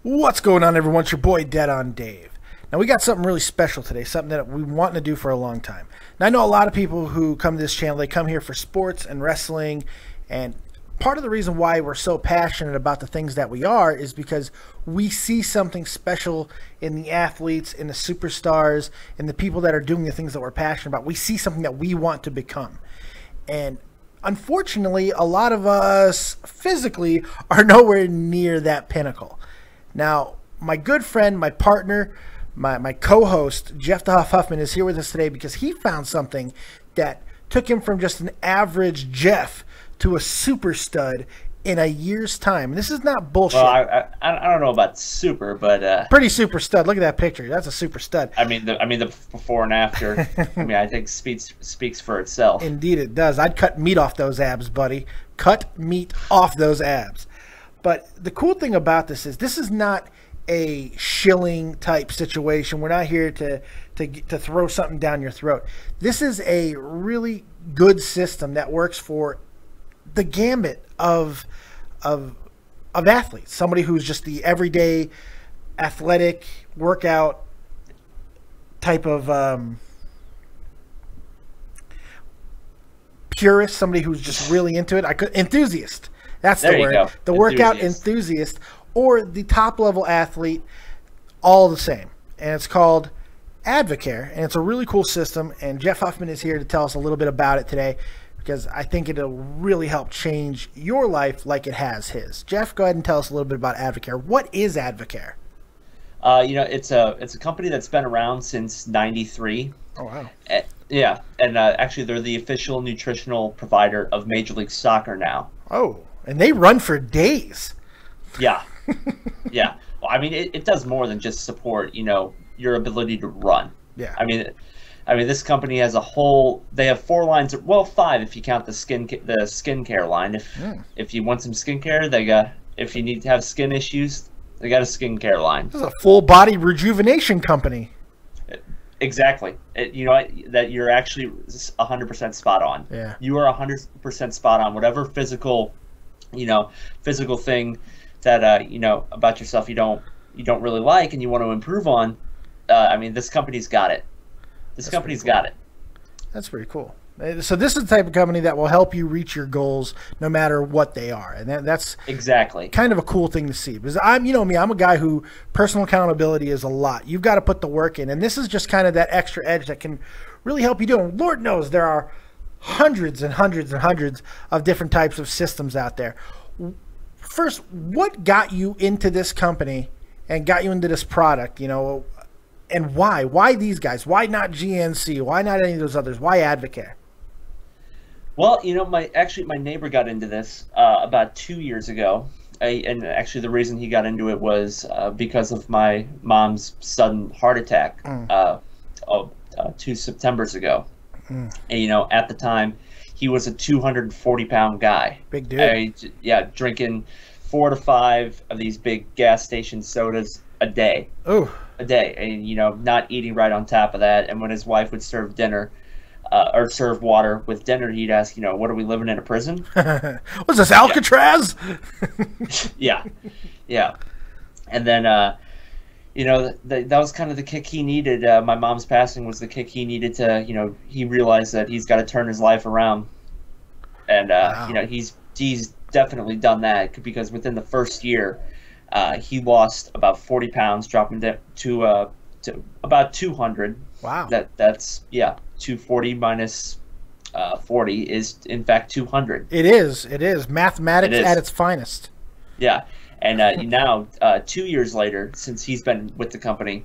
What's going on, everyone? It's your boy, Dead on Dave. Now, we got something really special today, something that we want to do for a long time. Now, I know a lot of people who come to this channel, they come here for sports and wrestling, and part of the reason why we're so passionate about the things that we are is because we see something special in the athletes, in the superstars, in the people that are doing the things that we're passionate about. We see something that we want to become. And unfortunately, a lot of us physically are nowhere near that pinnacle. Now, my good friend, my partner, my co-host, Jeff the Huffman, is here with us today because he found something that took him from just an average Jeff to a super stud in a year's time. And this is not bullshit. Well, I don't know about super, but pretty super stud. Look at that picture. That's a super stud. I mean the before and after. I think speaks for itself. Indeed, it does. I'd cut meat off those abs, buddy. Cut meat off those abs. But the cool thing about this is not a shilling type situation. We're not here to throw something down your throat. This is a really good system that works for the gambit of athletes. Somebody who's just the everyday athletic workout type of purist. Somebody who's just really into it. Enthusiast. That's the word. The workout enthusiast or the top level athlete, all the same. And it's called AdvoCare, and it's a really cool system. And Jeff Huffman is here to tell us a little bit about it today because I think it'll really help change your life like it has his. Jeff, go ahead and tell us a little bit about AdvoCare. What is AdvoCare? It's a company that's been around since '93. Oh wow! Yeah, and actually they're the official nutritional provider of Major League Soccer now. Oh. And they run for days. Yeah. Yeah. Well, I mean, it does more than just support, your ability to run. Yeah. I mean, this company has they have 4 lines, well, 5 if you count the skincare line. If you want some skincare, if you need to have skin issues, they got a skincare line. This is a full body rejuvenation company. Exactly. That you're actually 100% spot on. Yeah. You are 100% spot on. Whatever physical thing that about yourself you don't really like and you want to improve on. This company's got it. This company's got it. That's pretty cool. So this is the type of company that will help you reach your goals no matter what they are, and that's exactly kind of a cool thing to see. Because I'm a guy who personal accountability is a lot. You've got to put the work in, and this is just kind of that extra edge that can really help you do it. And Lord knows there are hundreds and hundreds and hundreds of different types of systems out there. First, what got you into this company and got you into this product, and why? Why these guys? Why not GNC? Why not any of those others? Why AdvoCare? Well, my neighbor got into this about 2 years ago. And actually the reason he got into it was because of my mom's sudden heart attack 2 Septembers ago. And, at the time, he was a 240-pound guy. Big dude. Drinking 4 to 5 of these big gas station sodas a day. Oh. A day. And, not eating right on top of that. And when his wife would serve dinner, or serve water with dinner, he'd ask, what are we living in a prison? What's this, Alcatraz? Yeah. Yeah. And then, that was kind of the kick he needed. My mom's passing was the kick he needed to, he realized that he's got to turn his life around. And, wow. He's definitely done that because within the first year, he lost about 40 pounds, dropping to about 200. Wow. That's 240 minus 40 is in fact 200. It is mathematics at its finest. Yeah. And now 2 years later, since he's been with the company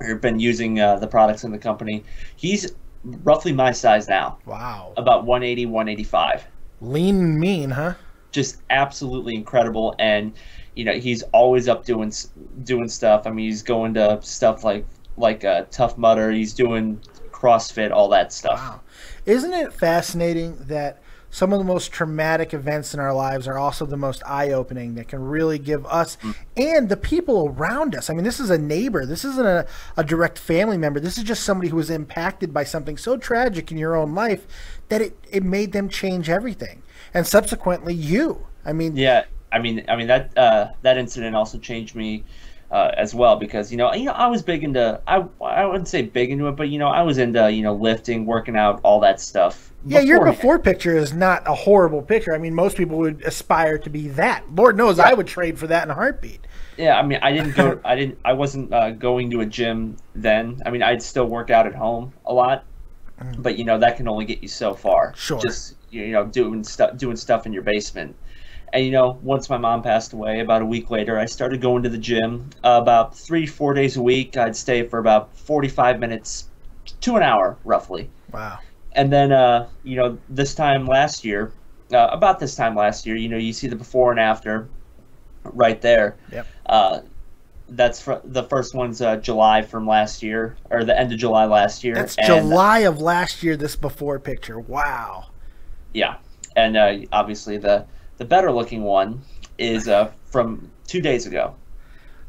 or been using the products in the company, he's roughly my size now. Wow. About 180, 185. Lean and mean, huh? Just absolutely incredible. And he's always up doing stuff. He's going to stuff like Tough Mudder. He's doing CrossFit, all that stuff. Wow. Isn't it fascinating that some of the most traumatic events in our lives are also the most eye-opening, that can really give us and the people around us. This is a neighbor. This isn't a direct family member. This is just somebody who was impacted by something so tragic in your own life that it made them change everything. And subsequently you. Yeah. that incident also changed me as well, because I was big into, I wouldn't say big into it, but I was into lifting, working out, all that stuff. Yeah, your before picture is not a horrible picture. I mean, most people would aspire to be that. Lord knows, I would trade for that in a heartbeat. Yeah, I mean, I wasn't going to a gym then. I mean, I'd still work out at home a lot, but that can only get you so far. Sure. Just doing stuff in your basement. And once my mom passed away, about a week later, I started going to the gym about 3-4 days a week. I'd stay for about 45 minutes to an hour, roughly. Wow. And then, this time last year, you see the before and after right there. Yep. That's the first one's July from last year, or the end of July last year. That's July of last year, this before picture. Wow. Yeah. And obviously the better looking one is from 2 days ago.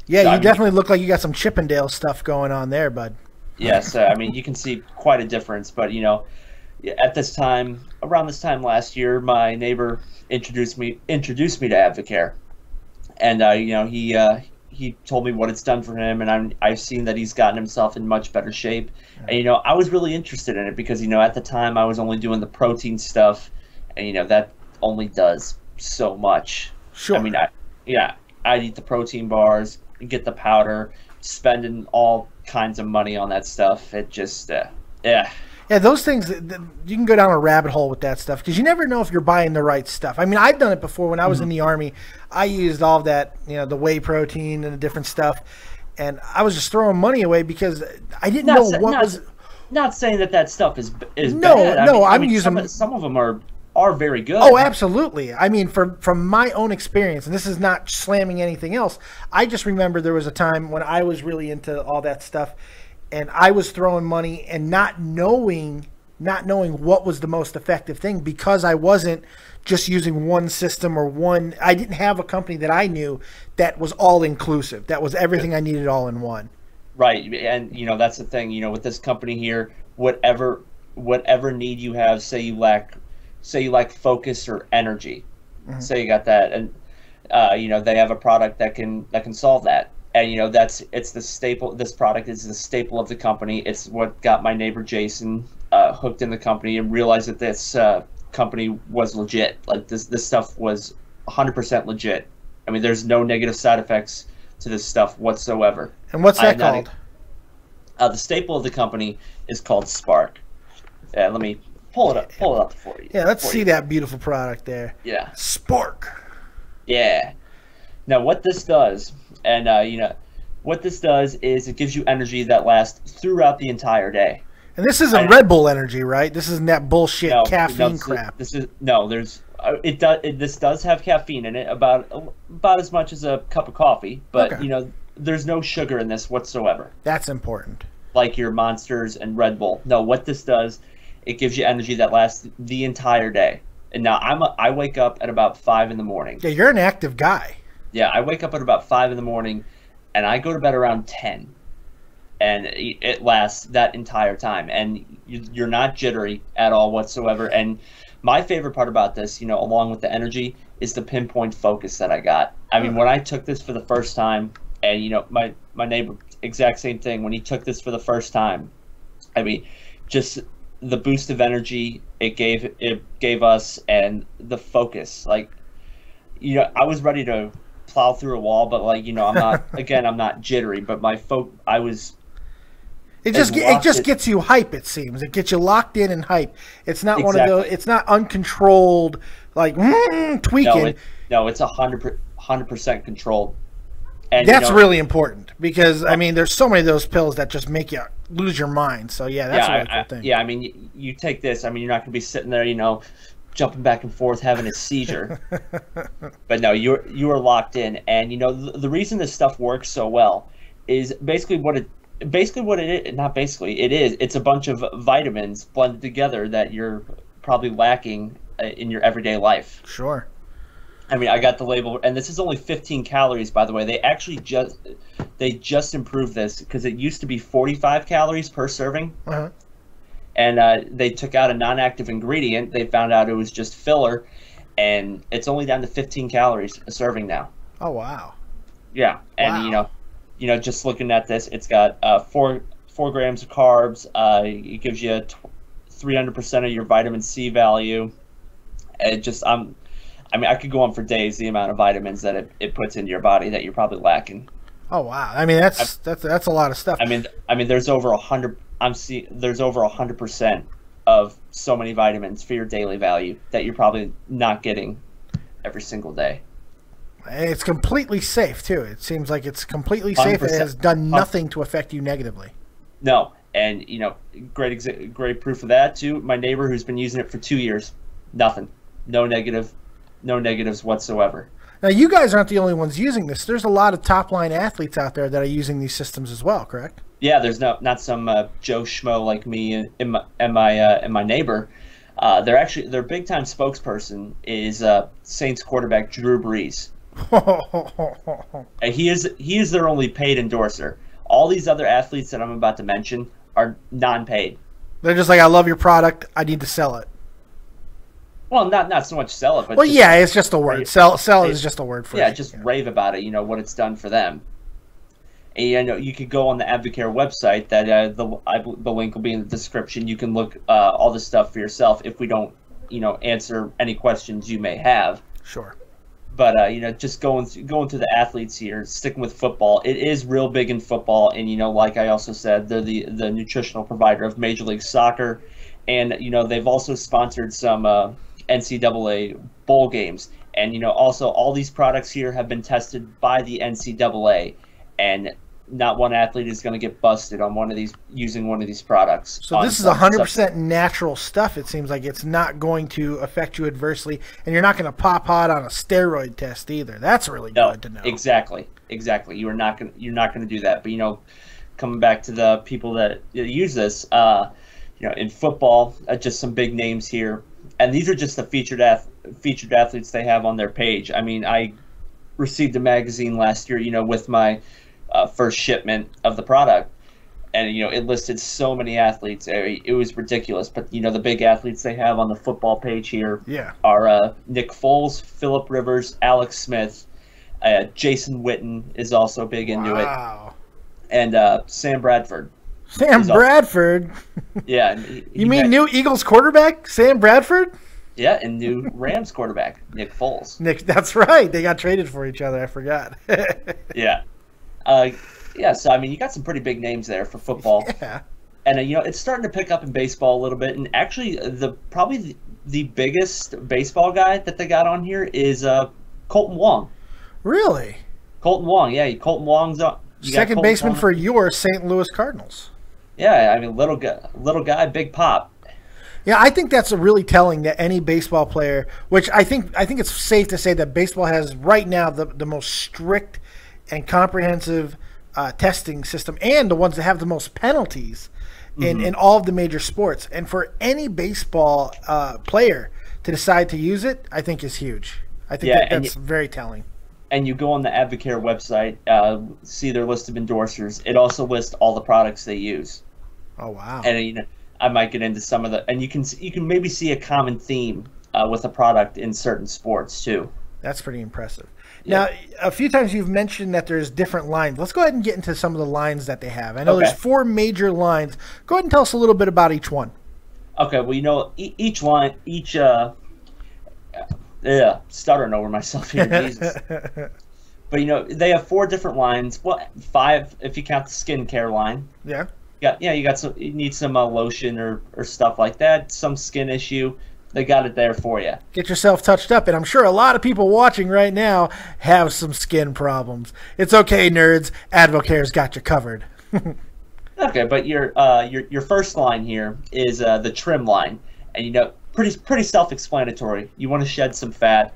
Yeah, so, you definitely look like you got some Chippendale stuff going on there, bud. Yes, I mean, you can see quite a difference. But, at this time, around this time last year, my neighbor introduced me to AdvoCare. And, he told me what it's done for him, and I've seen that he's gotten himself in much better shape. And, I was really interested in it because, at the time I was only doing the protein stuff, and, that only does so much. Sure. I mean, I'd eat the protein bars, get the powder, spending all kinds of money on that stuff. It just, yeah. Yeah, those things, you can go down a rabbit hole with that stuff because you never know if you're buying the right stuff. I mean, I've done it before when I was in the Army. I used all that, the whey protein and the different stuff, and I was just throwing money away because I didn't know what was. Not saying that stuff is no, bad. No, I'm using some of them are very good. Oh, absolutely. I mean, from my own experience, and this is not slamming anything else, I just remember there was a time when I was really into all that stuff, and I was throwing money and not knowing what was the most effective thing because I wasn't just using one system I didn't have a company that I knew that was all inclusive. That was everything I needed all in one. Right. And, that's the thing, with this company here, whatever need you have, say you lack focus or energy, say you got that, and they have a product that can solve that. And it's the staple. This product is the staple of the company. It's what got my neighbor Jason hooked in the company and realized that this company was legit. Like this stuff was 100% legit. I mean, there's no negative side effects to this stuff whatsoever. And what's that called? The staple of the company is called Spark. Let me pull it up for you. Yeah, let's see that beautiful product there. Yeah, Spark. Yeah. Now, what this does, and what this does is it gives you energy that lasts throughout the entire day. And this isn't Red Bull energy, right? This isn't that bullshit caffeine crap. This does have caffeine in it, about as much as a cup of coffee, but okay. There's no sugar in this whatsoever. That's important. Like your Monsters and Red Bull. No, what this does, it gives you energy that lasts the entire day. And now I wake up at about 5 in the morning. Yeah, you're an active guy. Yeah, I wake up at about 5 in the morning, and I go to bed around 10. And it lasts that entire time. And you're not jittery at all whatsoever. And my favorite part about this, along with the energy, is the pinpoint focus that I got. I mean, when I took this for the first time, and, my neighbor, exact same thing, when he took this for the first time, I mean, just the boost of energy it gave us and the focus. Like, I was ready to plow through a wall, but I'm not, again, I'm not jittery, but it just gets you hype, it seems. It gets you locked in and hype. It's not one of those, it's not uncontrolled, like, tweaking. No, it's 100% controlled. And that's really important because, I mean, there's so many of those pills that just make you lose your mind. So, yeah, that's a really cool thing. Yeah, I mean, you take this. I mean, you're not going to be sitting there, jumping back and forth, having a seizure. But no, you are locked in. And, the reason this stuff works so well is basically what it is. Not basically, it is. It's a bunch of vitamins blended together that you're probably lacking in your everyday life. Sure. I mean, I got the label, and this is only 15 calories, by the way. They actually just improved this because it used to be 45 calories per serving. Uh-huh. And they took out a non-active ingredient. They found out it was just filler, and it's only down to 15 calories a serving now. Oh wow. Yeah, and Wow. just looking at this, it's got 4 grams of carbs. It gives you 300% of your vitamin C value. It just I mean, I could go on for days the amount of vitamins that it puts into your body that you're probably lacking. Oh wow. I mean, that's a lot of stuff. I mean, there's over 100. There's over 100% of so many vitamins for your daily value that you're probably not getting every single day. And it's completely safe too. It seems like it's completely safe. It has done nothing to affect you negatively. No, and great proof of that too. My neighbor who's been using it for 2 years, nothing, no negatives whatsoever. Now, you guys aren't the only ones using this. There's a lot of top-line athletes out there that are using these systems as well, correct? Yeah, there's not some Joe Schmo like me and my neighbor. Their big-time spokesperson is Saints quarterback Drew Brees. And he is their only paid endorser. All these other athletes that I'm about to mention are non-paid. They're just like, I love your product. I need to sell it. Well, not so much sell it, but yeah, it's just a word. Sell is just a word for it. Yeah, just rave about it. What it's done for them. And you could go on the AdvoCare website. That the link will be in the description. You can look all this stuff for yourself. If we don't, answer any questions you may have. Sure. But just going to the athletes here, sticking with football, it is real big in football. And like I also said, they're the nutritional provider of Major League Soccer, and they've also sponsored some NCAA bowl games. And also all these products here have been tested by the NCAA, and not one athlete is going to get busted on using one of these products. So this is 100% natural stuff. It seems like it's not going to affect you adversely, and you're not going to pop hot on a steroid test either. That's really good to know. Exactly. You're not going to do that. But coming back to the people that use this, in football, just some big names here, and these are just the featured athletes they have on their page. I mean, I received a magazine last year, with my first shipment of the product, and it listed so many athletes. It was ridiculous. But the big athletes they have on the football page here are Nick Foles, Phillip Rivers, Alex Smith, Jason Witten is also big into it, and Sam Bradford. Sam Bradford? Yeah. You mean new Eagles quarterback, Sam Bradford? Yeah, and new Rams quarterback, Nick Foles. That's right. They got traded for each other. I forgot. Yeah. So, I mean, you got some pretty big names there for football. Yeah. And, it's starting to pick up in baseball a little bit. And actually, probably the biggest baseball guy that they got on here is Colton Wong. Really? Colton Wong, yeah. Colton Wong's on. Second baseman for your St. Louis Cardinals. Yeah, I mean, little guy, big pop. Yeah, I think that's really telling that any baseball player, which I think it's safe to say that baseball has right now the most strict and comprehensive testing system, and the ones that have the most penalties in all of the major sports. And for any baseball player to decide to use it, I think is huge. I think that's very telling. And you go on the AdvoCare website, see their list of endorsers. It also lists all the products they use. Oh wow! And I might get into some of and you can maybe see a common theme with a product in certain sports too. That's pretty impressive. Yeah. Now, a few times you've mentioned that there's different lines. Let's go ahead and get into some of the lines that they have. I know there's 4 major lines. Go ahead and tell us a little bit about each one. Okay. Well, each line, stuttering over myself here, Jesus. But they have 4 different lines. Well, 5 if you count the skincare line. Yeah. You need some lotion or stuff like that. Some skin issue. They got it there for you. Get yourself touched up, and I'm sure a lot of people watching right now have some skin problems. It's okay, nerds. AdvoCare's got you covered. Okay, but your first line here is the trim line, and pretty self-explanatory. You want to shed some fat.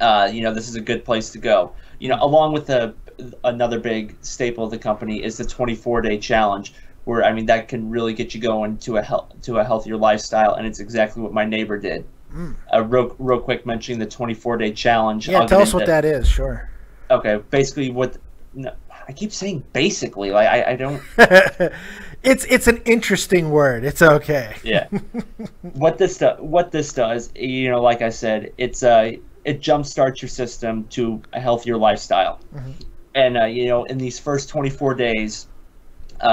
This is a good place to go. Along with another big staple of the company is the 24-day challenge, where that can really get you going to a healthier lifestyle, and it's exactly what my neighbor did. Real quick, mentioning the 24-day challenge. Yeah, tell us what that is. Sure. Okay, basically I keep saying basically. Like I don't. It's an interesting word. It's okay. Yeah. What this does, you know, like I said, it jumpstarts your system to a healthier lifestyle. Mm-hmm. And you know, in these first 24 days,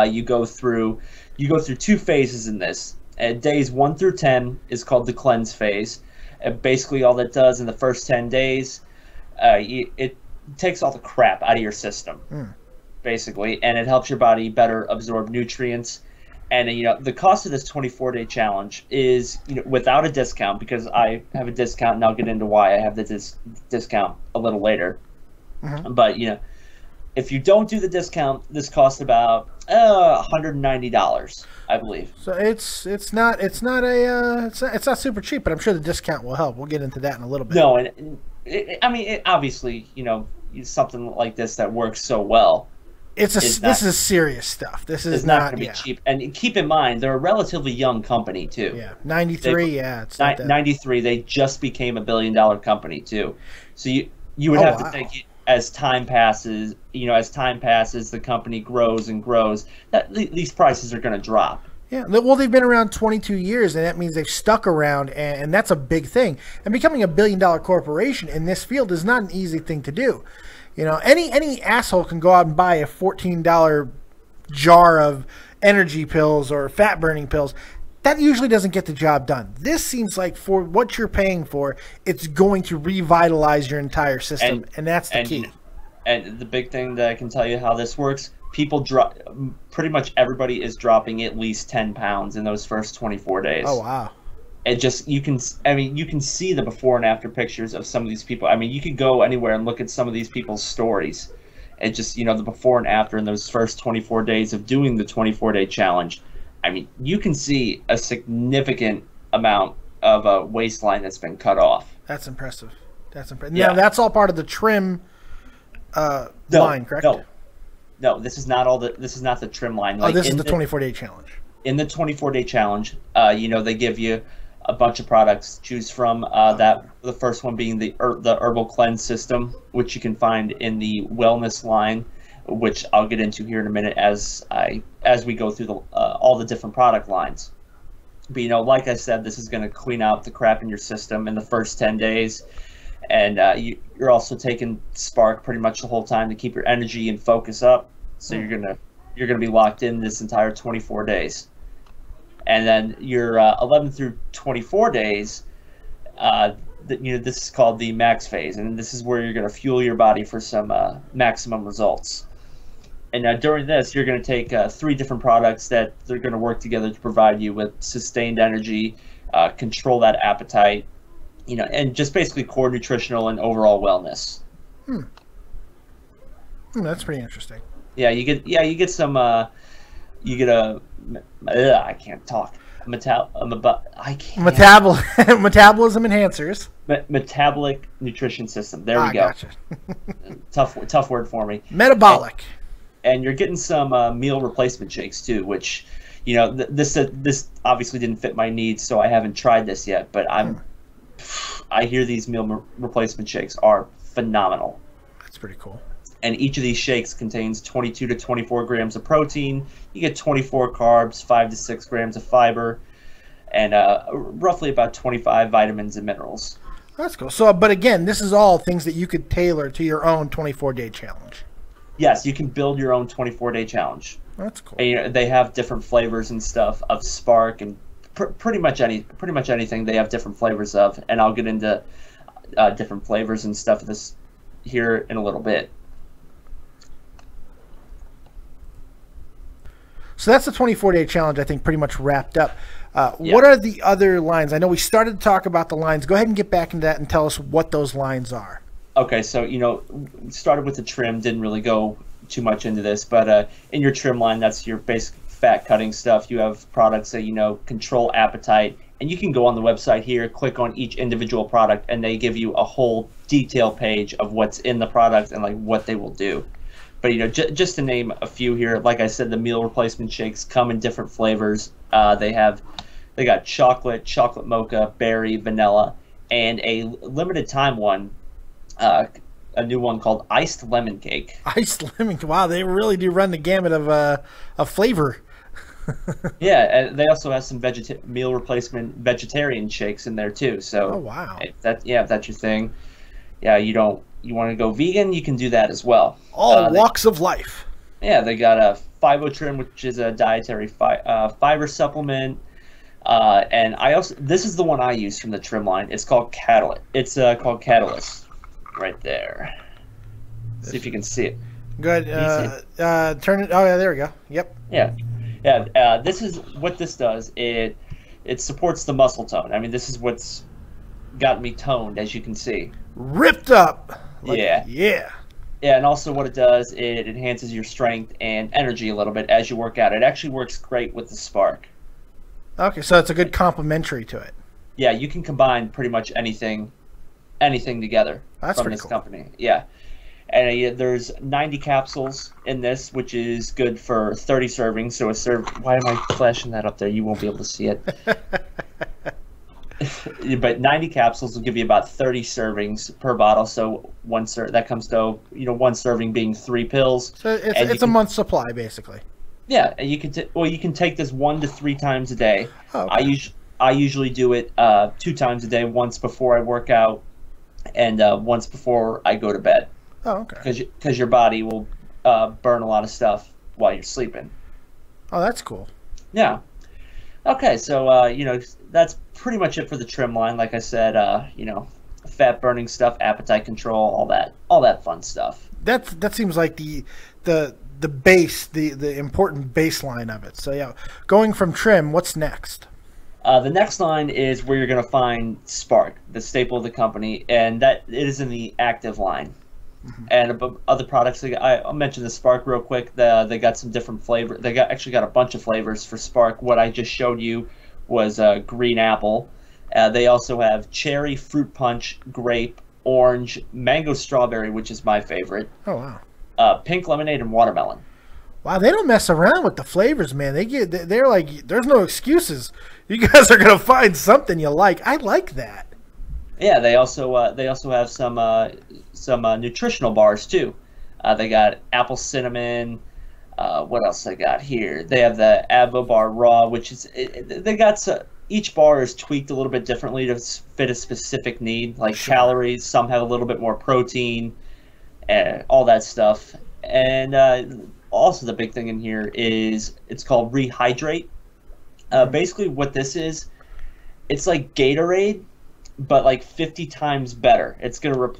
you go through 2 phases in this. Days 1 through 10 is called the cleanse phase. Basically, all that does in the first 10 days, it takes all the crap out of your system, basically, and it helps your body better absorb nutrients. And you know, the cost of this 24-day challenge is, you know, without a discount, because I have a discount, and I'll get into why I have the discount a little later. Mm-hmm. But you know, if you don't do the discount, this costs about $190, I believe. So it's not super cheap, but I'm sure the discount will help. We'll get into that in a little bit. No, and I mean, obviously, you know, something like this that works so well. This is serious stuff. This is not going to be cheap. And keep in mind, they're a relatively young company too. Yeah, 93. It's 93. They just became $1 billion company too. So you would have to think, as time passes, you know, the company grows and grows, that these prices are going to drop. Yeah, well, they've been around 22 years, and that means they've stuck around, and that's a big thing. And becoming a $1 billion corporation in this field is not an easy thing to do. You know, any asshole can go out and buy a $14 jar of energy pills or fat-burning pills. That usually doesn't get the job done. This seems like, for what you're paying for, it's going to revitalize your entire system, and that's the key. And the big thing that I can tell you how this works, pretty much everybody is dropping at least 10 pounds in those first 24 days. Oh, wow. It just, you can see the before and after pictures of some of these people. I mean, you could go anywhere and look at some of these people's stories. And just, you know, the before and after in those first 24 days of doing the 24-day challenge. I mean, you can see a significant amount of a waistline that's been cut off. That's impressive. Yeah. Now, that's all part of the trim line, correct? No, this is not the trim line. Like, this is the 24-day challenge. In the 24-day challenge, you know, they give you a bunch of products to choose from. The first one being the Herbal Cleanse System, which you can find in the Wellness line, which I'll get into here in a minute as we go through all the different product lines. But you know, like I said, this is going to clean out the crap in your system in the first 10 days, and you're also taking Spark pretty much the whole time to keep your energy and focus up. So you're gonna be locked in this entire 24 days. And then your 11 through 24 days, this is called the max phase, and this is where you're going to fuel your body for some maximum results. And during this, you're going to take 3 different products that they're going to work together to provide you with sustained energy, control that appetite, you know, and just basically core nutritional and overall wellness. That's pretty interesting. Yeah, you get some. You get a. I can't talk. Metabolism enhancers. Metabolic nutrition system. There we go. Gotcha. Tough word for me. Metabolic. And you're getting some meal replacement shakes too, which, you know, this obviously didn't fit my needs, so I haven't tried this yet. But I hear these meal replacement shakes are phenomenal. That's pretty cool. And each of these shakes contains 22 to 24 grams of protein. You get 24 carbs, 5 to 6 grams of fiber, and roughly about 25 vitamins and minerals. That's cool. So, but again, this is all things that you could tailor to your own 24-day challenge. Yes, you can build your own 24-day challenge. That's cool. And, you know, they have different flavors and stuff of Spark and pretty much anything they have different flavors of. And I'll get into different flavors and stuff of this here in a little bit. So that's the 24-day challenge, I think, pretty much wrapped up. What are the other lines? I know we started to talk about the lines. Go ahead and get back into that and tell us what those lines are. Okay, so, you know, started with the trim, didn't really go too much into this, but in your trim line, that's your basic fat cutting stuff. You have products that, you know, control appetite, and you can go on the website here, click on each individual product, and they give you a whole detail page of what's in the product and, like, what they will do. But, you know, just to name a few here, like I said, the meal replacement shakes come in different flavors. They got chocolate mocha, berry, vanilla, and a limited time one a new one called iced lemon cake. Iced lemon. Wow, they really do run the gamut of flavor. Yeah, and they also have some meal replacement vegetarian shakes in there too. So, oh wow, if that's your thing. Yeah, you want to go vegan, you can do that as well. All walks of life. Yeah, they got a Trim, which is a dietary fiber supplement. And this is the one I use from the Trim line. It's called Catalyst. It's called Catalyst, right there. See if you can see it. Good. Turn it. Oh yeah, there we go. Yep. Yeah. This is what this does. It supports the muscle tone. I mean, this is what's got me toned, as you can see. Ripped up. Yeah. Yeah, and also what it does, it enhances your strength and energy a little bit as you work out. It actually works great with the Spark. Okay, so it's a good complementary to it. Yeah, you can combine pretty much anything together from this company. Yeah. And there's 90 capsules in this, which is good for 30 servings. So why am I flashing that up there? You won't be able to see it. But 90 capsules will give you about 30 servings per bottle. So that comes to one serving being 3 pills. So it's a month's supply basically. Yeah, and you can take this 1 to 3 times a day. Oh, okay. I usually do it 2 times a day, once before I work out, and once before I go to bed. Oh, okay. Because your body will burn a lot of stuff while you're sleeping. Oh, that's cool. Yeah. Okay, so that's pretty much it for the Trim line. Like I said, fat burning stuff, appetite control, all that fun stuff. That seems like the base, the important baseline of it. So yeah, going from Trim, what's next? The next line is where you're going to find Spark, the staple of the company, and that it is in the active line. Mm-hmm. And other products, I'll mention the Spark real quick. They got some different flavor. They actually got a bunch of flavors for Spark. What I just showed you was green apple. They also have cherry, fruit punch, grape, orange, mango strawberry, which is my favorite. Oh wow. Pink lemonade and watermelon. Wow, they don't mess around with the flavors, man. They're like, there's no excuses. You guys are gonna find something you like. I like that. Yeah, they also have some nutritional bars too. They got apple cinnamon. What else they got here? They have the AdvoCare Raw, which is they got each bar is tweaked a little bit differently to fit a specific need, like calories. Some have a little bit more protein, and all that stuff. And also the big thing in here is it's called Rehydrate. Basically, what this is, it's like Gatorade, but like 50 times better. It's gonna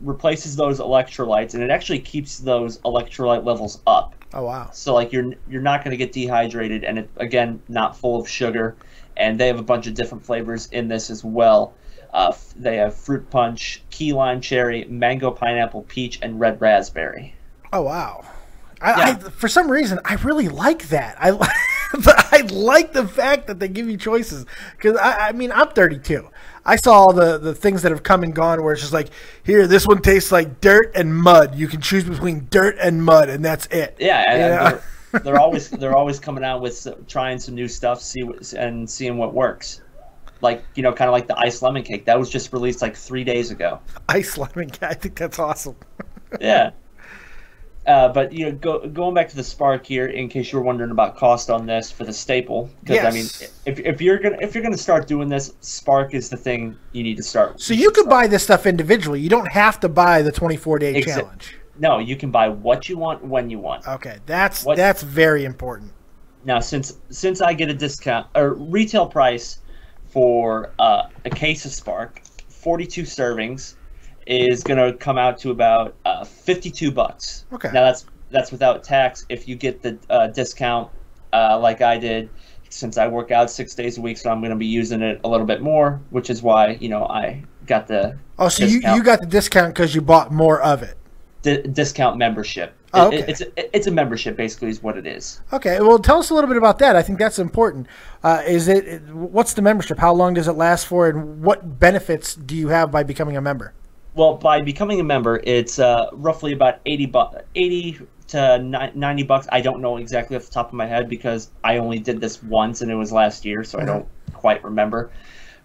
replaces those electrolytes, and it actually keeps those electrolyte levels up. Oh wow! So like you're not gonna get dehydrated, and it again not full of sugar. And they have a bunch of different flavors in this as well. They have fruit punch, key lime cherry, mango pineapple, peach, and red raspberry. Oh wow! I for some reason I really like that. I like the fact that they give you choices, because I mean I'm 32. I saw all the things that have come and gone where it's just like, here, this one tastes like dirt and mud. You can choose between dirt and mud, and that's it. Yeah, and they're always coming out with trying some new stuff, seeing what works. Like kind of like the iced lemon cake that was just released like 3 days ago. Iced lemon cake, I think that's awesome. Yeah. But going back to the Spark here, in case you were wondering about cost on this for the staple, because yes. I mean, if you're gonna start doing this, Spark is the thing you need to start with. So you could buy this stuff individually. You don't have to buy the 24-day challenge. No, you can buy what you want when you want. Okay, that's very important. Now, since I get a discount or retail price for a case of Spark, 42 servings, is going to come out to about $52. Okay. Now that's without tax. If you get the discount, like I did, since I work out 6 days a week, so I'm going to be using it a little bit more, which is why I got the. Oh, so you got the discount because you bought more of it. Discount membership. Oh, okay. It's a membership, basically, is what it is. Okay, well, tell us a little bit about that. I think that's important. What's the membership? How long does it last for, and what benefits do you have by becoming a member? Well, by becoming a member, it's roughly about $80 to $90. I don't know exactly off the top of my head because I only did this once, and it was last year, so I don't quite remember.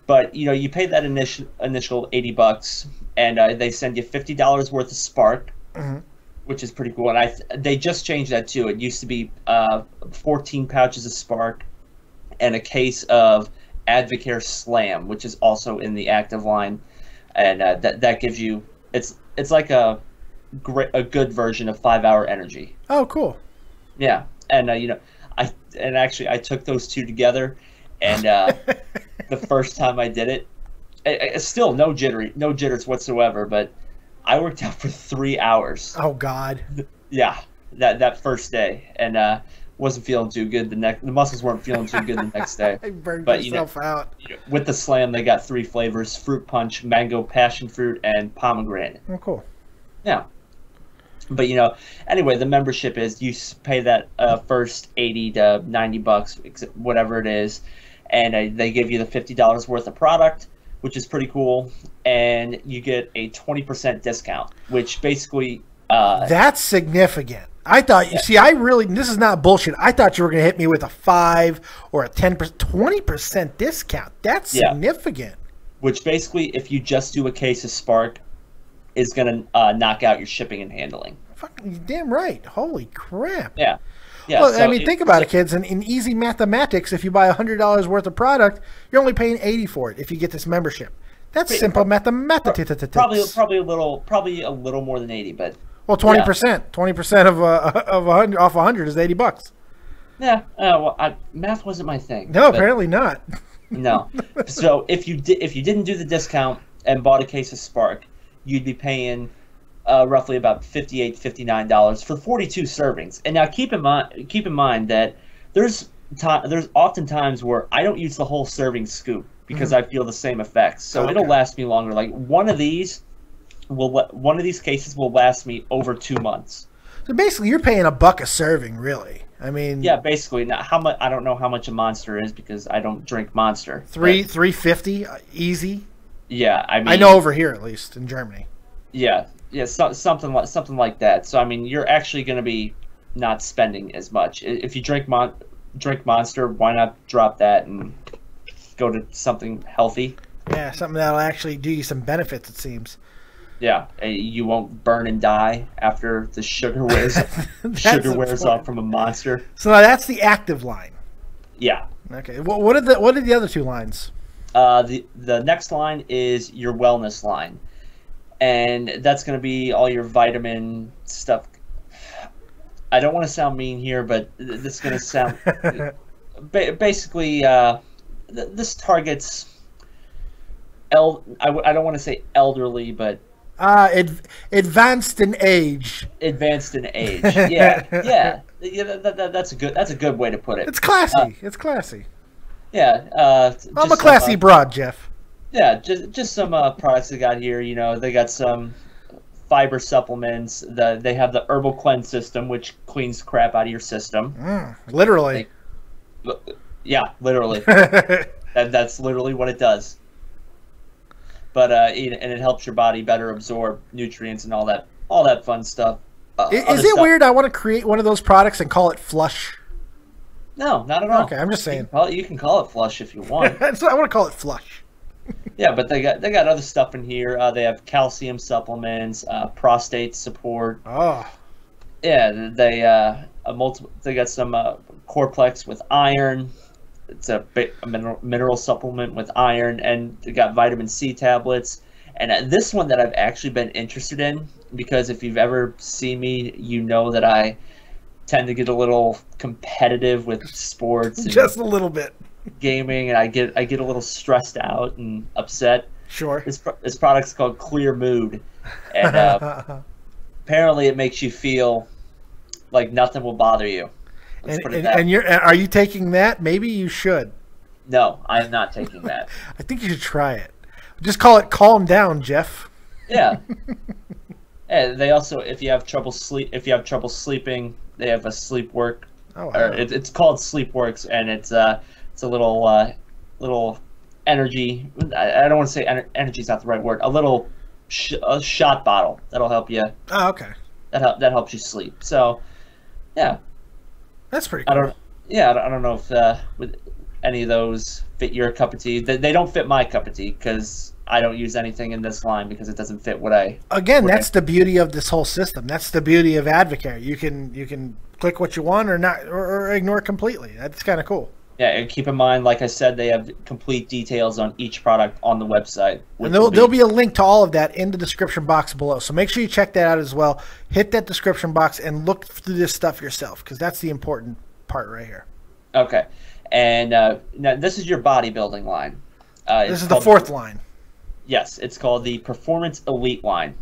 But you pay that initial $80, and they send you $50 worth of Spark, which is pretty cool. And they just changed that too. It used to be 14 pouches of Spark and a case of AdvoCare Slam, which is also in the active line, and that gives you it's like a good version of 5-Hour Energy. Oh, cool. Yeah, and I took those two together, and the first time I did it, it's still no jitters whatsoever. But I worked out for 3 hours. Oh God. Yeah, that first day, and wasn't feeling too good. The muscles weren't feeling too good the next day. I burned myself out. With the Slam, they got 3 flavors: fruit punch, mango, passion fruit, and pomegranate. Oh, cool. Yeah. But anyway, the membership is you pay that first $80 to $90, whatever it is, and they give you the $50 worth of product, which is pretty cool, and you get a 20% discount, which basically that's significant. I thought this is not bullshit. I thought you were going to hit me with a 5 or a 10%, 20% discount. That's significant. Which basically, if you just do a case of Spark, is going to knock out your shipping and handling. Fucking damn right. Holy crap. Yeah. Yeah. Well, so think about it, kids. In easy mathematics, if you buy $100 worth of product, you're only paying $80 for it if you get this membership. That's simple mathematics. Probably a little more than 80, but 20%. 20% of 100 off 100 is $80. Yeah. Math wasn't my thing. No, apparently not. No. So if you didn't do the discount and bought a case of Spark, you'd be paying roughly about $58, $59 for 42 servings. And now keep in mind that there's often times where I don't use the whole serving scoop because I feel the same effects. So it'll last me longer. Like one of these cases will last me over 2 months. So basically, you're paying $1 a serving, really. I mean, yeah, basically. Now, how much? I don't know how much a Monster is because I don't drink Monster. $3.50 easy. Yeah, I know over here at least in Germany. Yeah, something like that. So I mean, you're actually going to be not spending as much if you drink Monster. Why not drop that and go to something healthy? Yeah, something that'll actually do you some benefits. It seems. Yeah, you won't burn and die after the sugar wears off from a Monster. So now that's the active line. Yeah. Okay. What are the other two lines? The next line is your wellness line, and that's going to be all your vitamin stuff. I don't want to sound mean here, but this is going to sound basically this targets I don't want to say elderly, but advanced in age. Advanced in age. Yeah. That's a good way to put it. It's classy. It's classy. Yeah. I'm a classy broad, Jeff. Yeah, just some products they got here. They got some fiber supplements. They have the Herbal Cleanse system, which cleans crap out of your system. Literally. Yeah, literally. That's literally what it does. But and it helps your body better absorb nutrients and all that fun stuff. Is it weird? I want to create one of those products and call it Flush. No, not at all. Okay, I'm just saying. You can call it Flush if you want. So I want to call it Flush. Yeah, but they got other stuff in here. They have calcium supplements, prostate support. Oh. Yeah, they got some Coreplex with iron. It's a mineral supplement with iron, and they got vitamin C tablets. And this one that I've actually been interested in, because if you've ever seen me, you know that I tend to get a little competitive with sports. Just a little bit. Gaming, and I get a little stressed out and upset. Sure. This product's called Clear Mood, and apparently it makes you feel like nothing will bother you. Are you taking that? Maybe you should. No, I am not taking that. I think you should try it. Just call it Calm Down, Jeff. Yeah. And they also, if you have trouble sleeping, they have a sleep work. Oh, wow. It's called Sleepworks, and it's a little energy. I don't want to say energy is not the right word. A little a shot bottle that'll help you. Oh, okay. That helps you sleep. So, yeah. That's pretty cool. I don't know if any of those fit your cup of tea. They don't fit my cup of tea because I don't use anything in this line because it doesn't fit what I. Again, that's the beauty of this whole system. That's the beauty of AdvoCare. You can click what you want or not, or ignore it completely. That's kind of cool. Yeah, and keep in mind, like I said, they have complete details on each product on the website. And there'll be a link to all of that in the description box below. So make sure you check that out as well. Hit that description box and look through this stuff yourself because that's the important part right here. Okay. And now this is your bodybuilding line. This is the fourth line. Yes, it's called the Performance Elite line.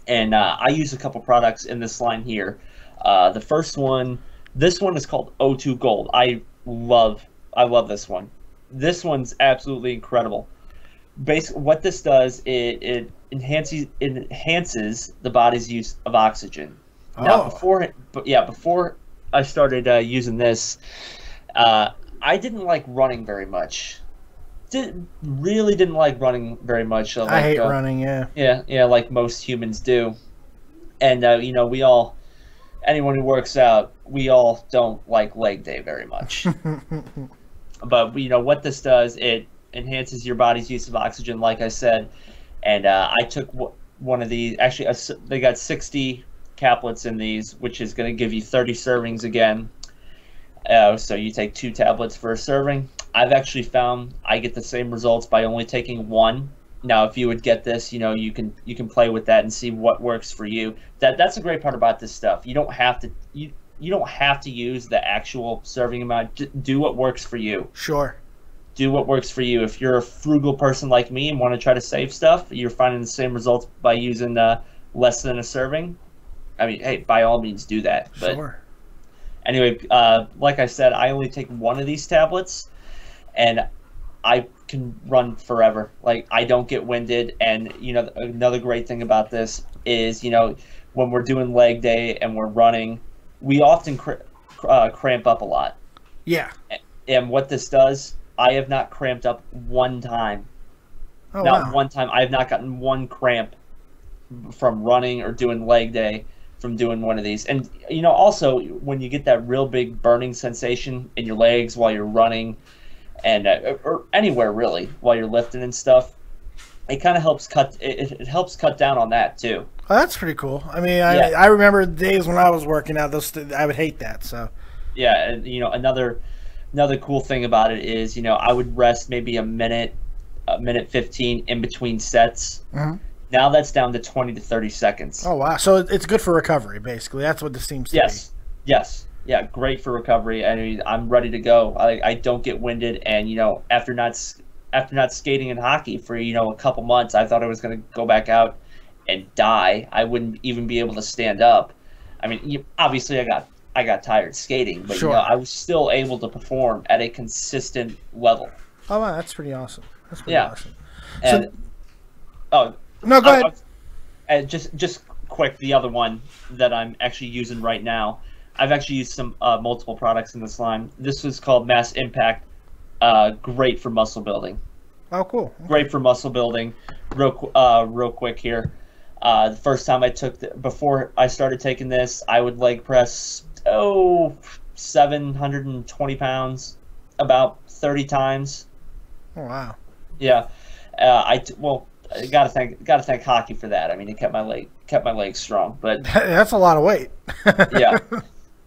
And I use a couple products in this line here. The first one, this one is called O2 Gold. I love this one. This one's absolutely incredible. Basically, what this does, it enhances the body's use of oxygen. Now, before I started using this, I didn't like running very much. Really didn't like running very much. I hate running. Yeah, like most humans do. And anyone who works out, we all don't like leg day very much. But what this does, it enhances your body's use of oxygen, like I said. And I took one of these. Actually, they got 60 caplets in these, which is going to give you 30 servings again. So you take 2 tablets for a serving. I've actually found I get the same results by only taking 1. Now, if you would get this, you can play with that and see what works for you. That's the great part about this stuff. You don't have to you don't have to use the actual serving amount. Do what works for you. Sure. Do what works for you. If you're a frugal person like me and want to try to save stuff, you're finding the same results by using less than a serving. I mean, hey, by all means, do that. But sure. Anyway, like I said, I only take 1 of these tablets, and I can run forever. Like, I don't get winded. And another great thing about this is when we're doing leg day and we're running, we often cramp up a lot. Yeah. And what this does, I have not cramped up one time. Oh, not wow. one time. I have not gotten one cramp from running or doing leg day from doing one of these. And also when you get that real big burning sensation in your legs while you're running, and or anywhere really while you're lifting and stuff, it kind of helps cut. It helps cut down on that too. Oh, that's pretty cool. I mean, I remember days when I was working out. I would hate that. So. Yeah, and another cool thing about it is I would rest maybe a minute 15 in between sets. Mm-hmm. Now that's down to 20 to 30 seconds. Oh wow! So it's good for recovery, basically. That's what this seems to be. Yes. Yeah, great for recovery. I mean, I'm ready to go. I don't get winded, and after not skating in hockey for a couple months, I thought I was going to go back out and die. I wouldn't even be able to stand up. I mean, obviously I got tired skating, but sure. I was still able to perform at a consistent level. Oh wow, that's pretty awesome. That's pretty awesome. And no, go ahead. And just quick, the other one that I'm actually using right now. I've actually used some multiple products in this line. This is called Mass Impact. Great for muscle building. Oh, cool. Okay. Great for muscle building. Real quick here. The first time before I started taking this, I would leg press 720 pounds about 30 times. Oh wow. Yeah. I gotta thank hockey for that. I mean, it kept my legs strong. But that's a lot of weight. Yeah.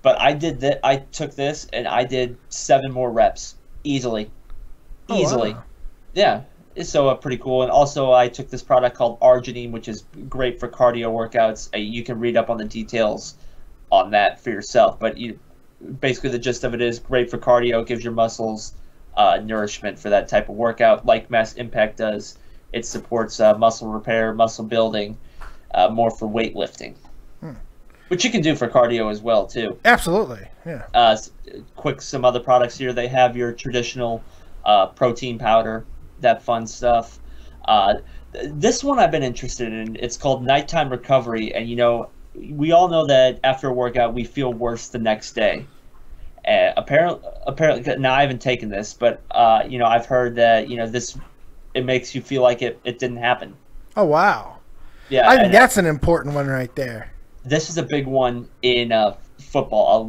But I did that. I took this and I did 7 more reps easily. Wow. Yeah. So pretty cool. And also I took this product called Arginine, which is great for cardio workouts. You can read up on the details on that for yourself. But basically the gist of it is great for cardio. It gives your muscles nourishment for that type of workout, like Mass Impact does. It supports muscle repair, muscle building, more for weightlifting. Which you can do for cardio as well, too. Absolutely, yeah. Some other products here. They have your traditional protein powder, that fun stuff. This one I've been interested in. It's called Nighttime Recovery, and we all know that after a workout we feel worse the next day. Apparently, now I haven't taken this, but I've heard that it makes you feel like it didn't happen. Oh wow! Yeah, I think that's an important one right there. This is a big one in football.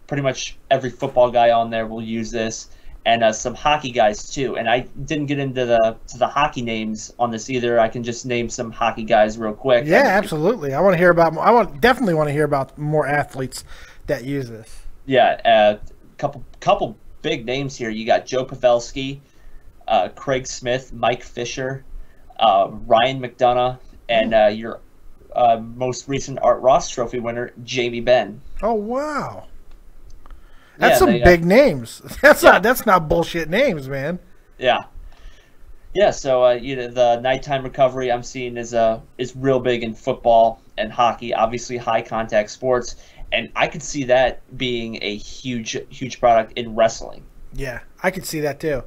Pretty much every football guy on there will use this, and some hockey guys too. And I didn't get into the hockey names on this either. I can just name some hockey guys real quick. Yeah, absolutely. I want to hear about. Definitely want to hear about more athletes that use this. Yeah, couple big names here. You got Joe Pavelski, Craig Smith, Mike Fisher, Ryan McDonough, and your most recent Art Ross Trophy winner, Jamie Benn. Oh wow. That's some big names. That's not bullshit names, man. Yeah. Yeah, so the nighttime recovery I'm seeing is real big in football and hockey, obviously high contact sports, and I could see that being a huge product in wrestling. Yeah, I could see that too.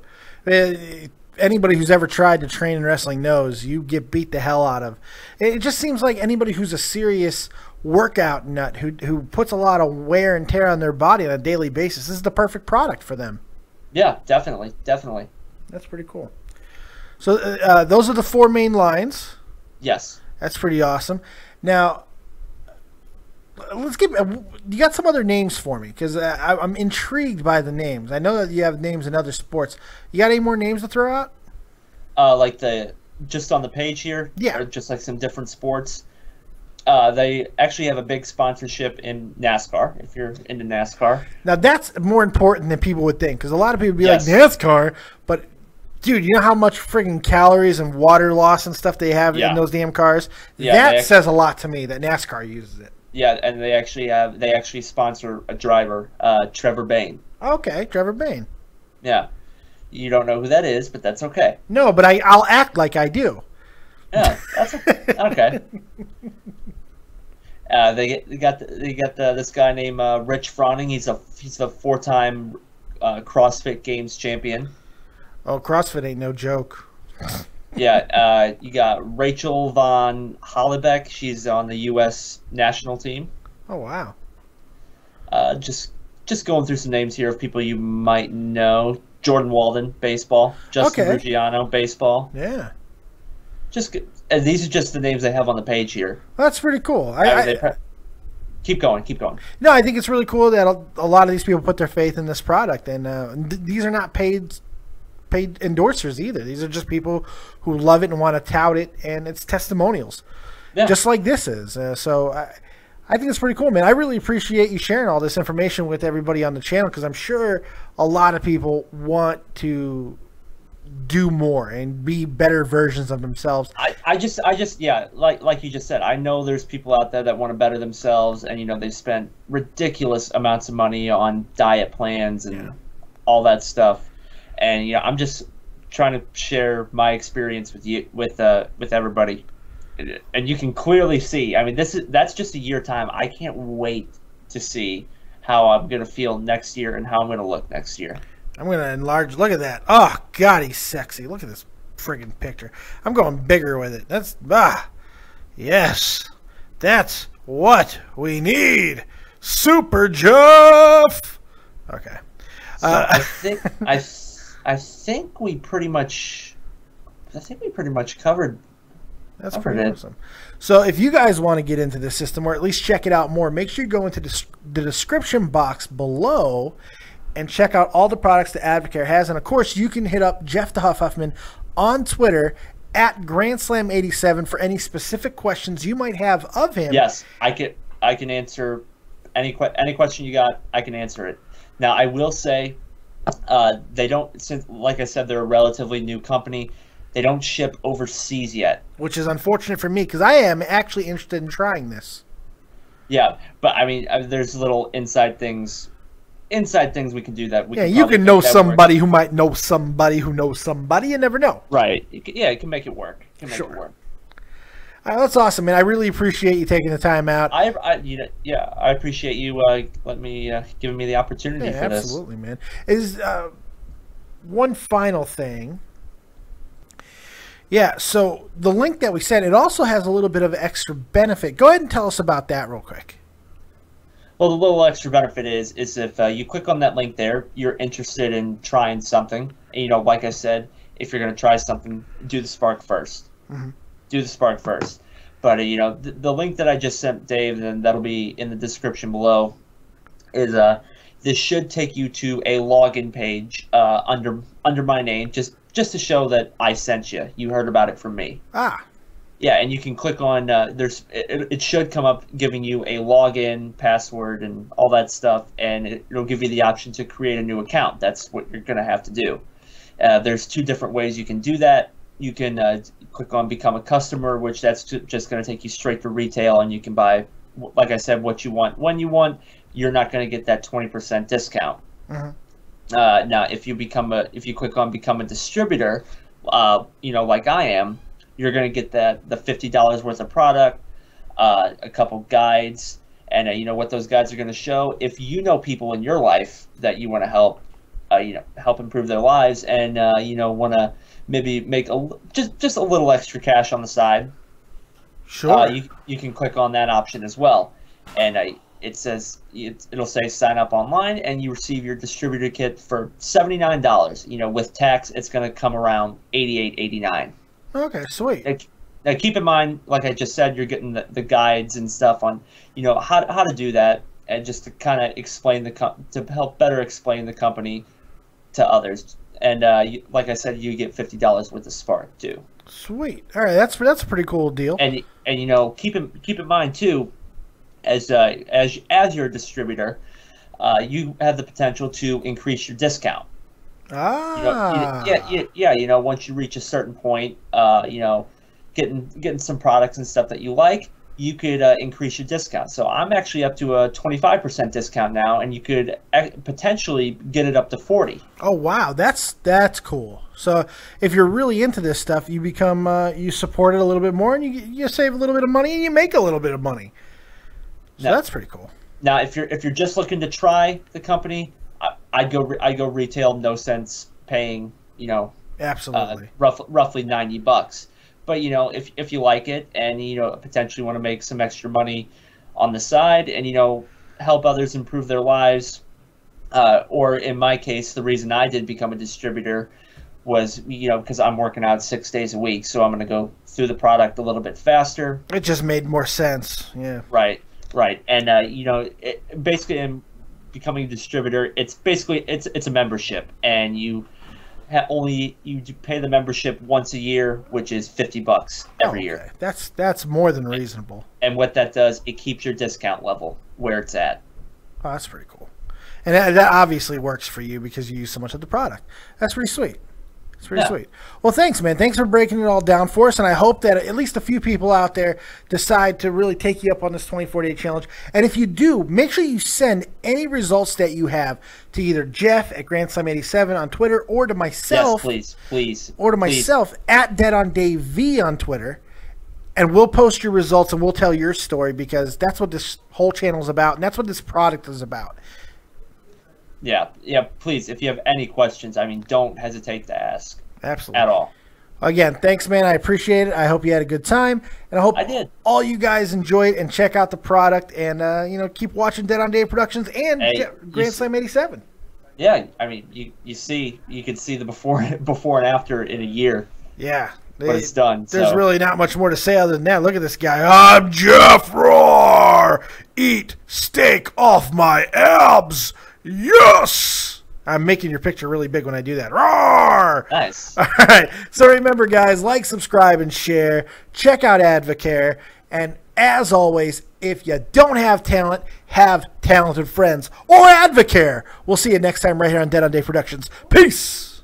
Anybody who's ever tried to train in wrestling knows you get beat the hell out of. It just seems like anybody who's a serious workout nut who puts a lot of wear and tear on their body on a daily basis, this is the perfect product for them. Yeah, definitely. That's pretty cool. So those are the 4 main lines. Yes. That's pretty awesome. Now, you got some other names for me, because I'm intrigued by the names. I know that you have names in other sports. You got any more names to throw out? Like just on the page here? Yeah. Or just like some different sports? They actually have a big sponsorship in NASCAR, if you're into NASCAR. Now, that's more important than people would think, because a lot of people would be Yes. like, NASCAR, but, dude, you know how much friggin' calories and water loss and stuff they have in those damn cars? Yeah, that says a lot to me that NASCAR uses it. Yeah, and they actually sponsor a driver, Trevor Bayne. Okay, Trevor Bayne. Yeah. You don't know who that is, but that's okay. No, but I'll act like I do. Yeah, that's okay. They got this guy named Rich Froning. He's a 4-time CrossFit Games champion. Oh, CrossFit ain't no joke. Yeah, you got Rachel Von Hollebeck. She's on the U.S. national team. Oh wow. Just going through some names here of people you might know. Jordan Walden, baseball. Justin Ruggiano, baseball. Yeah. These are just the names they have on the page here. That's pretty cool. Keep going. No, I think it's really cool that a lot of these people put their faith in this product, and these are not paid endorsers either. These are just people who love it and want to tout it, and it's testimonials, just like this is. So I think it's pretty cool, man. I really appreciate you sharing all this information with everybody on the channel, because I'm sure a lot of people want to do more and be better versions of themselves. I just like you just said, I know there's people out there that want to better themselves, and they've spent ridiculous amounts of money on diet plans and all that stuff, and I'm just trying to share my experience with you, with everybody, and you can clearly see. I mean, that's just a year time. I can't wait to see how I'm gonna feel next year and how I'm gonna look next year. I'm going to enlarge. Look at that. Oh, God, he's sexy. Look at this friggin' picture. I'm going bigger with it. Yes. That's what we need. Super Jeff. Okay. So I think we pretty much covered. That's pretty awesome. So if you guys want to get into the system, or at least check it out more, make sure you go into the description box below and check out all the products that AdvoCare has. And, of course, you can hit up Jeff the Huffman on Twitter at GrandSlam87 for any specific questions you might have of him. Yes, I can answer any question you got. I can answer it. Now, I will say they don't, since, like I said, they're a relatively new company. They don't ship overseas yet. Which is unfortunate for me, because I am actually interested in trying this. Yeah, but, I mean, there's little inside things we can do that. You can know somebody who might know somebody who knows somebody. You never know. Right. It can make it work. It work. All right, that's awesome, man. I really appreciate you taking the time out. I appreciate you giving me the opportunity for this. Absolutely, man. Is one final thing. Yeah, so the link that we sent, it also has a little bit of extra benefit. Go ahead and tell us about that real quick. Well, the little extra benefit is if you click on that link there, you're interested in trying something. And, like I said, if you're going to try something, do the Spark first. Mm-hmm. Do the Spark first. But, the link that I just sent Dave, and that'll be in the description below, is This should take you to a login page under my name, just to show that I sent you. You heard about it from me. Ah. Yeah, and you can click on it should come up giving you a login, password, and all that stuff, and it'll give you the option to create a new account. That's what you're going to have to do. There's 2 different ways you can do that. You can click on Become a Customer, which that's just going to take you straight to retail, and you can buy, like I said, what you want when you want. You're not going to get that 20% discount. Mm-hmm. Now, if you click on Become a Distributor, like I am, you're going to get the $50 worth of product, a couple guides, and what those guides are going to show. If you know people in your life that you want to help, help improve their lives, and want to maybe make just a little extra cash on the side, sure, you can click on that option as well, and it says it'll say sign up online, and you receive your distributor kit for $79. With tax, it's going to come around $88.89. Okay, sweet. Now, keep in mind, like I just said, you're getting the guides and stuff on, how to do that, and just to kind of explain to help better explain the company to others. And like I said, you get $50 worth of Spark too. Sweet. All right, that's a pretty cool deal. And keep in mind too, as you're a distributor, you have the potential to increase your discount. Ah. Once you reach a certain point, getting some products and stuff that you like, you could increase your discount. So I'm actually up to a 25% discount now, and you could potentially get it up to 40. Oh wow, that's cool. So if you're really into this stuff, you become you support it a little bit more, and you save a little bit of money, and you make a little bit of money. So that's pretty cool. Now, if you're just looking to try the company, I go retail, no sense paying, absolutely, roughly $90. But if you like it, and potentially want to make some extra money on the side, and help others improve their lives, or in my case, the reason I did become a distributor was because I'm working out 6 days a week, so I'm going to go through the product a little bit faster. It just made more sense. Yeah. Right. And basically, in becoming a distributor, it's a membership, and you pay the membership once a year, which is $50 every year. That's more than reasonable. And what that does, it keeps your discount level where it's at. Oh, that's pretty cool. And that obviously works for you because you use so much of the product. That's pretty sweet. It's pretty sweet. Well, thanks, man. Thanks for breaking it all down for us. And I hope that at least a few people out there decide to really take you up on this 24-day challenge. And if you do, make sure you send any results that you have to either Jeff at GrandSlam87 on Twitter, or to myself. Yes, please. Or to myself at DeadOnDaveV on Twitter. And we'll post your results, and we'll tell your story, because that's what this whole channel is about, and that's what this product is about. Yeah, please, if you have any questions, don't hesitate to ask. Absolutely. At all. Again, thanks, man. I appreciate it. I hope you had a good time, and I hope all you guys enjoy it and check out the product, and keep watching Dead on Dave Productions and Grand Slam 87. Yeah, you can see the before and after in a year. Yeah. But it's done. There's really not much more to say other than that. Look at this guy. I'm Jeff Roar. Eat steak off my abs. Yes! I'm making your picture really big when I do that. Roar! Nice. All right. So remember, guys, like, subscribe, and share. Check out AdvoCare. And as always, if you don't have talent, have talented friends. Or AdvoCare. We'll see you next time right here on Dead on Dave Productions. Peace!